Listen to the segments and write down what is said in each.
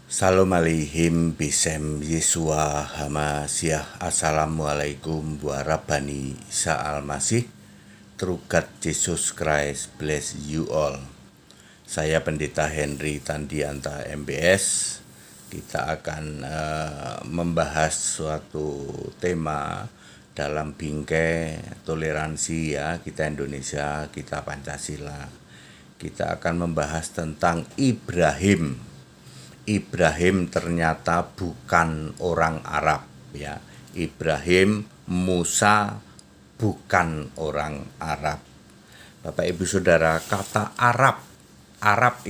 Salam aleihim bisem Yesua Hamasiah. Assalamualaikum warahmatullahi Isa Masih. True God Jesus Christ bless you all. Saya Pendeta Henry Tandianta MBS. Kita akan membahas suatu tema dalam bingkai toleransi ya, kita Indonesia, kita Pancasila. Kita akan membahas tentang Ibrahim. Ibrahim ternyata bukan orang Arab ya. Ibrahim, Musa bukan orang Arab. Bapak Ibu Saudara, kata Arab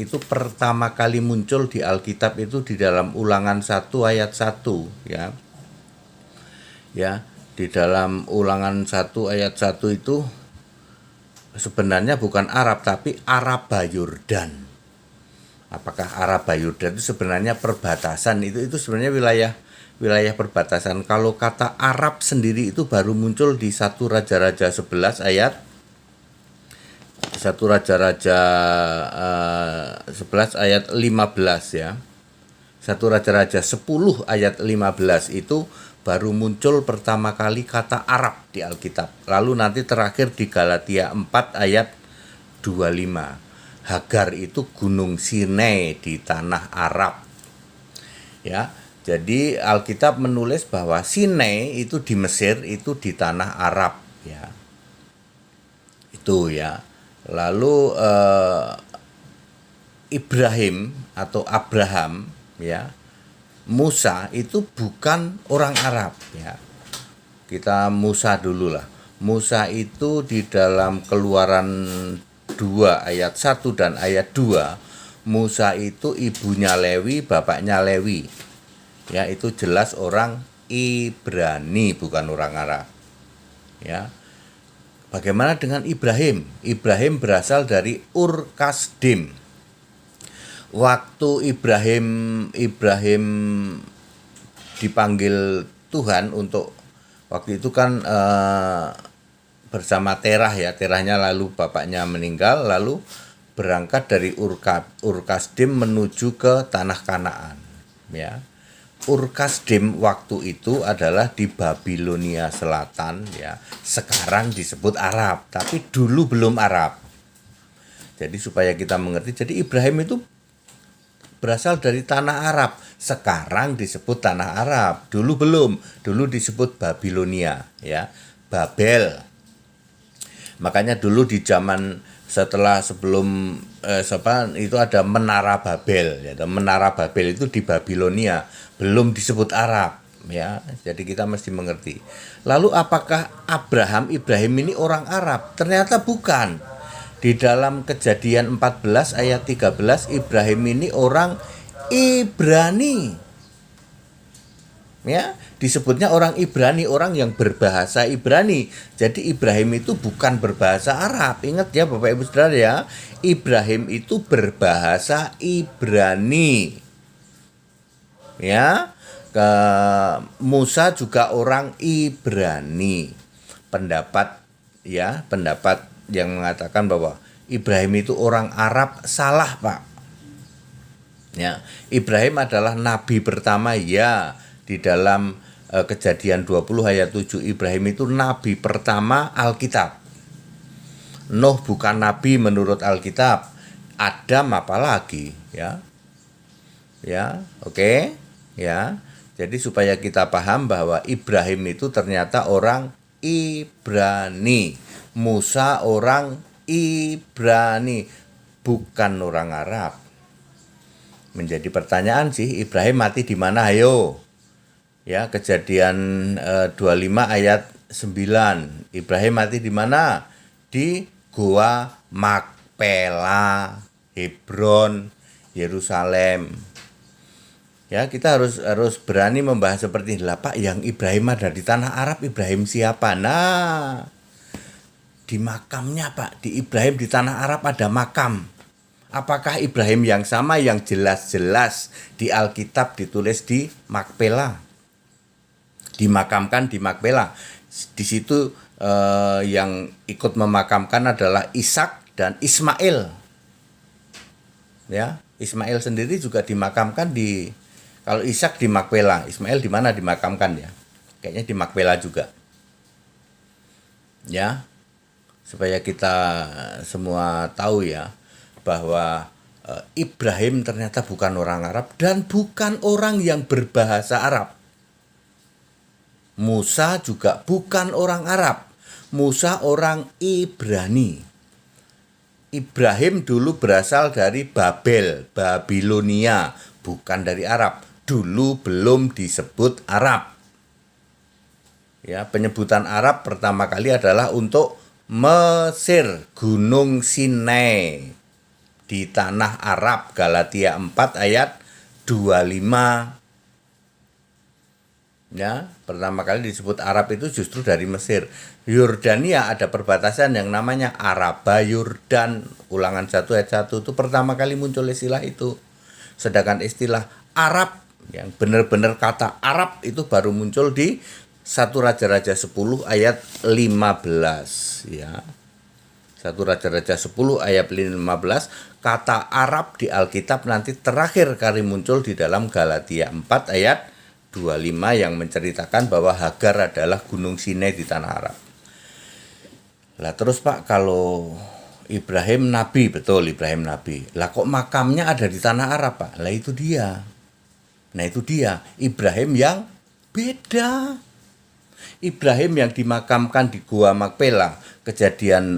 itu pertama kali muncul di Alkitab itu di dalam Ulangan 1 ayat 1 ya. Ya, di dalam Ulangan 1 ayat 1 itu sebenarnya bukan Arab tapi Araba Yordan. Apakah Araba Yordan itu sebenarnya perbatasan, itu sebenarnya wilayah perbatasan. Kalau kata Arab sendiri itu baru muncul di 1 Raja-Raja 11 ayat 1 Raja-Raja 11 ayat 15 ya. 1 Raja-Raja 10 ayat 15 itu baru muncul pertama kali kata Arab di Alkitab. Lalu nanti terakhir di Galatia 4 ayat 25. Hagar itu gunung Sinai di tanah Arab. Ya, jadi Alkitab menulis bahwa Sinai itu di Mesir, itu di tanah Arab ya. Itu ya. Lalu Ibrahim atau Abraham ya, Musa itu bukan orang Arab ya. Kita Musa dulu lah. Musa itu di dalam Keluaran 2 ayat 1 dan ayat 2, Musa itu ibunya Lewi, bapaknya Lewi. Ya, itu jelas orang Ibrani bukan orang Arab. Ya. Bagaimana dengan Ibrahim? Ibrahim berasal dari Ur Kasdim. Waktu Ibrahim dipanggil Tuhan untuk waktu itu kan bersama Terah ya, Terahnya lalu bapaknya meninggal, lalu berangkat dari Ur Kasdim menuju ke tanah Kanaan ya. Ur Kasdim waktu itu adalah di Babilonia Selatan ya. Sekarang disebut Arab, tapi dulu belum Arab. Jadi supaya kita mengerti, jadi Ibrahim itu berasal dari tanah Arab. Sekarang disebut tanah Arab, dulu belum. Dulu disebut Babilonia ya, Babel. Makanya dulu di zaman sebelum itu ada Menara Babel ya. Menara Babel itu di Babilonia, belum disebut Arab ya. Jadi kita mesti mengerti. Lalu apakah Ibrahim ini orang Arab? Ternyata bukan. Di dalam Kejadian 14 ayat 13, Ibrahim ini orang Ibrani. Ya, disebutnya orang Ibrani, orang yang berbahasa Ibrani. Jadi Ibrahim itu bukan berbahasa Arab. Ingat ya Bapak Ibu Saudara ya, Ibrahim itu berbahasa Ibrani. Ya, Musa juga orang Ibrani. Pendapat yang mengatakan bahwa Ibrahim itu orang Arab salah, Pak. Ya, Ibrahim adalah nabi pertama ya. Di dalam Kejadian 20 ayat 7, Ibrahim itu nabi pertama Alkitab. Nuh bukan nabi menurut Alkitab. Adam apalagi ya. Ya, oke. Ya. Jadi supaya kita paham bahwa Ibrahim itu ternyata orang Ibrani. Musa orang Ibrani, bukan orang Arab. Menjadi pertanyaan sih, Ibrahim mati di mana? Ayo. Ya, Kejadian 25 ayat 9. Ibrahim mati di mana? Di Goa Makpela, Hebron, Yerusalem. Ya, kita harus berani membahas seperti ini lah, Pak. Yang Ibrahim ada di tanah Arab, Ibrahim siapa? Nah, di makamnya, Pak. Di Ibrahim di tanah Arab ada makam. Apakah Ibrahim yang sama yang jelas-jelas di Alkitab ditulis di Makpela? Dimakamkan di Makpela. Di situ yang ikut memakamkan adalah Ishak dan Ismail. Ya, Ismail sendiri juga dimakamkan di Kalau Ishak di Makpela, Ismail di mana dimakamkan ya? Kayaknya di Makpela juga. Ya, supaya kita semua tahu ya bahwa Ibrahim ternyata bukan orang Arab dan bukan orang yang berbahasa Arab. Musa juga bukan orang Arab. Musa orang Ibrani. Ibrahim dulu berasal dari Babel, Babilonia, bukan dari Arab. Dulu belum disebut Arab. Ya, penyebutan Arab pertama kali adalah untuk Mesir, Gunung Sinai di tanah Arab, Galatia 4 ayat 25. Ya, pertama kali disebut Arab itu justru dari Mesir. Yordania ada perbatasan yang namanya Araba Yordan. Ulangan 1 ayat 1 itu pertama kali muncul istilah itu. Sedangkan istilah Arab yang benar-benar kata Arab itu baru muncul di 1 Raja-Raja 10 ayat 15 ya. 1 Raja-Raja 10 ayat 15, kata Arab di Alkitab nanti terakhir kali muncul di dalam Galatia 4 ayat 25 yang menceritakan bahwa Hagar adalah Gunung Sinai di tanah Arab. Lah terus Pak, kalau Ibrahim Nabi, betul Ibrahim Nabi. Lah kok makamnya ada di tanah Arab Pak? Lah itu dia. Nah itu dia, Ibrahim yang beda. Ibrahim yang dimakamkan di Gua Makpela, Kejadian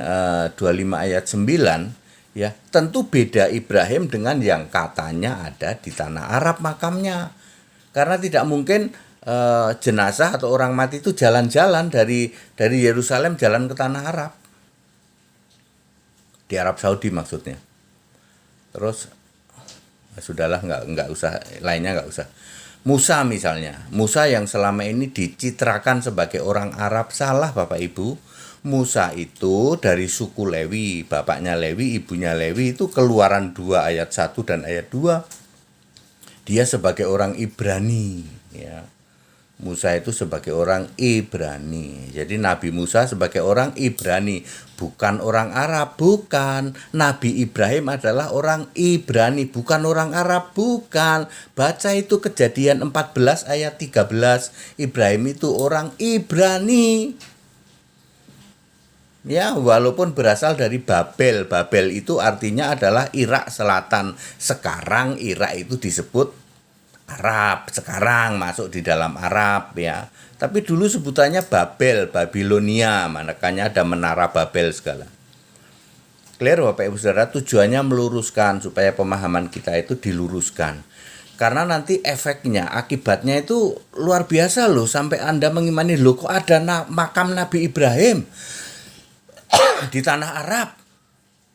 25 ayat 9, ya, tentu beda Ibrahim dengan yang katanya ada di tanah Arab makamnya. Karena tidak mungkin jenazah atau orang mati itu jalan-jalan dari Yerusalem jalan ke tanah Arab. Di Arab Saudi maksudnya. Terus sudahlah, nggak usah, lainnya nggak usah. Musa misalnya, Musa yang selama ini dicitrakan sebagai orang Arab, salah Bapak Ibu. Musa itu dari suku Lewi, bapaknya Lewi, ibunya Lewi, itu Keluaran 2 ayat 1 dan ayat 2. Dia sebagai orang Ibrani ya. Musa itu sebagai orang Ibrani. Jadi Nabi Musa sebagai orang Ibrani, bukan orang Arab, bukan. Nabi Ibrahim adalah orang Ibrani, bukan orang Arab, bukan. Baca itu Kejadian 14 ayat 13. Ibrahim itu orang Ibrani. Ya, walaupun berasal dari Babel. Babel itu artinya adalah Irak Selatan. Sekarang Irak itu disebut Arab, sekarang masuk di dalam Arab ya. Tapi dulu sebutannya Babel, Babilonia, makanya ada menara Babel segala. Clear Bapak Ibu Saudara, tujuannya meluruskan supaya pemahaman kita itu diluruskan. Karena nanti efeknya, akibatnya itu luar biasa loh, sampai Anda mengimani loh kok ada makam Nabi Ibrahim di tanah Arab.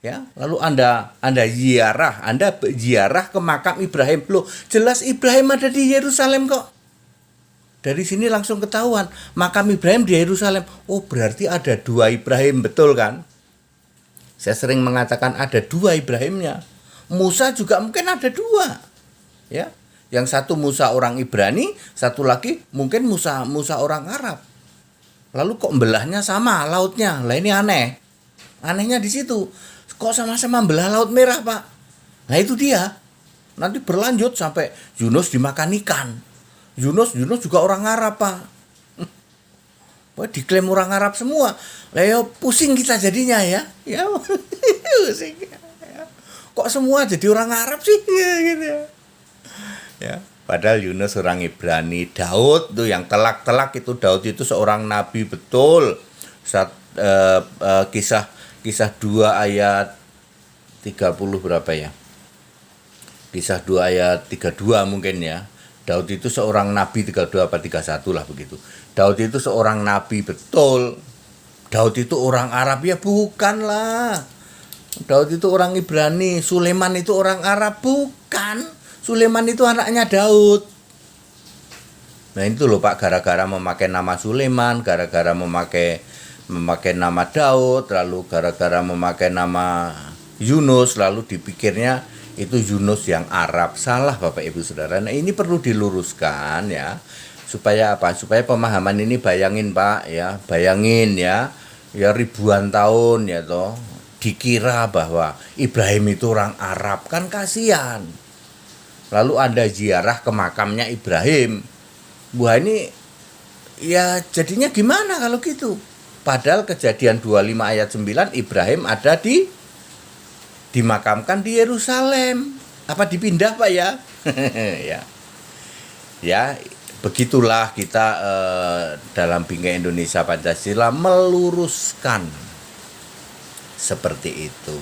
Ya, lalu Anda ziarah ke makam Ibrahim. Loh, jelas Ibrahim ada di Yerusalem kok. Dari sini langsung ketahuan makam Ibrahim di Yerusalem. Oh, berarti ada 2 Ibrahim, betul kan? Saya sering mengatakan ada 2 Ibrahimnya. Musa juga mungkin ada 2. Ya. Yang satu Musa orang Ibrani, satu lagi mungkin Musa orang Arab. Lalu kok belahnya sama lautnya? Lah ini aneh. Anehnya di situ. Kok sama-sama belah Laut Merah Pak? Nah itu dia. Nanti berlanjut sampai Yunus dimakan ikan. Yunus juga orang Arab Pak. Diklaim orang Arab semua. Lah ya pusing kita jadinya ya. Ya pusing. Kok semua jadi orang Arab sih? Gitu ya. Padahal Yunus orang Ibrani. Daud tuh yang telak-telak itu, Daud itu seorang nabi betul. Kisah 2 ayat 30 berapa ya? Kisah 2 ayat 32 mungkin ya. Daud itu seorang nabi, 32 apa 31 lah begitu. Daud itu seorang nabi betul. Daud itu orang Arab ya bukan lah. Daud itu orang Ibrani. Sulaiman itu orang Arab bukan. Sulaiman itu anaknya Daud. Nah itu loh Pak, gara-gara memakai nama Sulaiman, gara-gara memakai nama Daud, lalu gara-gara memakai nama Yunus, lalu dipikirnya itu Yunus yang Arab. Salah Bapak Ibu Saudara. Nah ini perlu diluruskan ya. Supaya apa? Supaya pemahaman ini bayangin Pak ya, bayangin ya ribuan tahun ya toh dikira bahwa Ibrahim itu orang Arab, kan kasihan. lalu Anda ziarah ke makamnya Ibrahim. Wah, ini ya jadinya gimana kalau gitu? Padahal Kejadian 25 ayat 9 Ibrahim ada dimakamkan di Yerusalem. Apa dipindah, Pak ya? Ya. Ya, begitulah kita dalam Bingkai Indonesia Pancasila meluruskan seperti itu.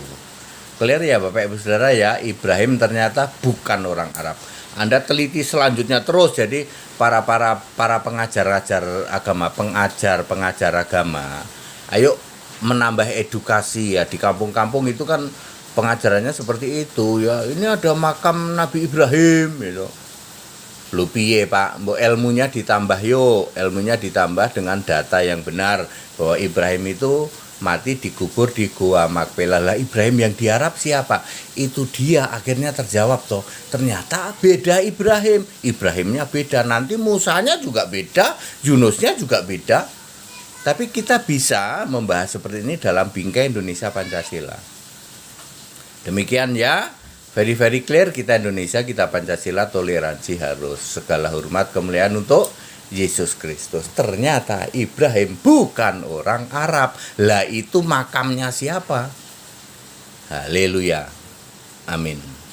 Clear ya Bapak Ibu Saudara ya, Ibrahim ternyata bukan orang Arab. Anda teliti selanjutnya terus, jadi para pengajar agama, ayo menambah edukasi ya. Di kampung-kampung itu kan pengajarannya seperti itu ya. Ini ada makam Nabi Ibrahim gitu. Lu piye Pak, mbok ilmunya ditambah ilmunya ditambah dengan data yang benar bahwa Ibrahim itu mati dikubur di Gua Makpelah. Lah Ibrahim yang diharap siapa? Itu dia akhirnya terjawab toh. Ternyata beda Ibrahimnya beda, nanti Musanya juga beda, Yunusnya juga beda. Tapi kita bisa membahas seperti ini dalam Bingkai Indonesia Pancasila. Demikian ya. Very clear, kita Indonesia, kita Pancasila, toleransi harus, segala hormat kemuliaan untuk Yesus Kristus. Ternyata Ibrahim bukan orang Arab. Lah itu makamnya siapa? Haleluya. Amin.